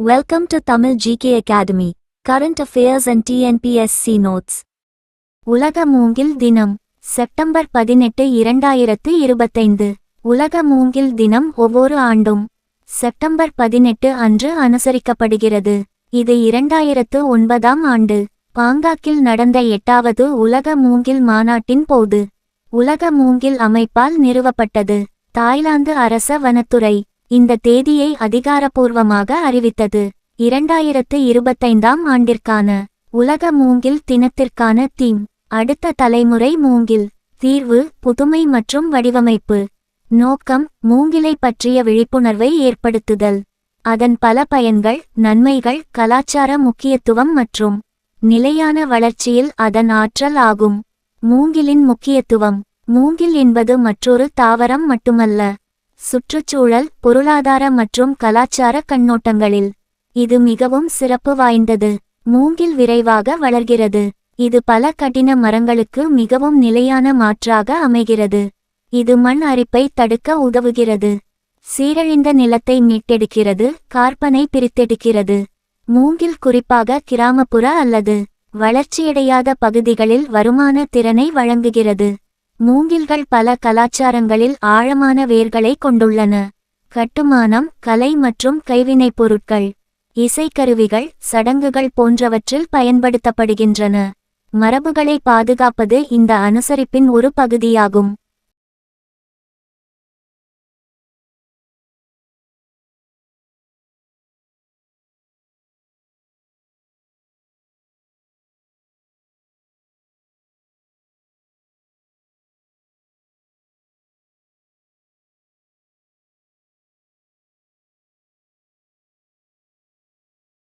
Welcome to Tamil GK Academy, Current Affairs and TNPSC Notes. உலக மூங்கில் தினம் September 18, 2025. உலக மூங்கில் தினம் ஒவ்வொரு ஆண்டும் செப்டம்பர் 18 அன்று அனுசரிக்கப்படுகிறது. இது 2009ஆம் ஆண்டு பாங்காக்கில் நடந்த 8வது உலக மூங்கில் மாநாட்டின் போது உலக மூங்கில் அமைப்பால் நிறுவப்பட்டது. தாய்லாந்து அரச வனத்துறை இந்த தேதியை அதிகாரப்பூர்வமாக அறிவித்தது. 2025ஆம் ஆண்டிற்கான உலக மூங்கில் தினத்திற்கான தீம் அடுத்த தலைமுறை மூங்கில். தீர்வு புதுமை மற்றும் வடிவமைப்பு. நோக்கம் மூங்கிலை பற்றிய விழிப்புணர்வை ஏற்படுத்துதல். அதன் பல பயன்கள், நன்மைகள், கலாச்சார முக்கியத்துவம் மற்றும் நிலையான வளர்ச்சியில் அதன் ஆற்றல் ஆகும். மூங்கிலின் முக்கியத்துவம். மூங்கில் என்பது மற்றொரு தாவரம் மட்டுமல்ல. சுற்றுச்சூழல், பொருளாதார மற்றும் கலாச்சார கண்ணோட்டங்களில் இது மிகவும் சிறப்பு வாய்ந்தது. மூங்கில் விரைவாக வளர்கிறது. இது பல கடின மரங்களுக்கு மிகவும் நிலையான மாற்றாக அமைகிறது. இது மண் அரிப்பை தடுக்க உதவுகிறது. சீரழிந்த நிலத்தை மீட்டெடுக்கிறது, கார்பனை பிரித்தெடுக்கிறது. மூங்கில் குறிப்பாக கிராமப்புற அல்லது வளர்ச்சியடையாத பகுதிகளில் வருமான திறனை வழங்குகிறது. மூங்கில்கள் பல கலாச்சாரங்களில் ஆழமான வேர்களை கொண்டுள்ளன. கட்டுமானம், கலை மற்றும் கைவினைப் பொருட்கள், இசைக்கருவிகள், சடங்குகள் போன்றவற்றில் பயன்படுத்தப்படுகின்றன. மரபுகளை பாதுகாப்பது இந்த அனுசரிப்பின் ஒரு பகுதியாகும்.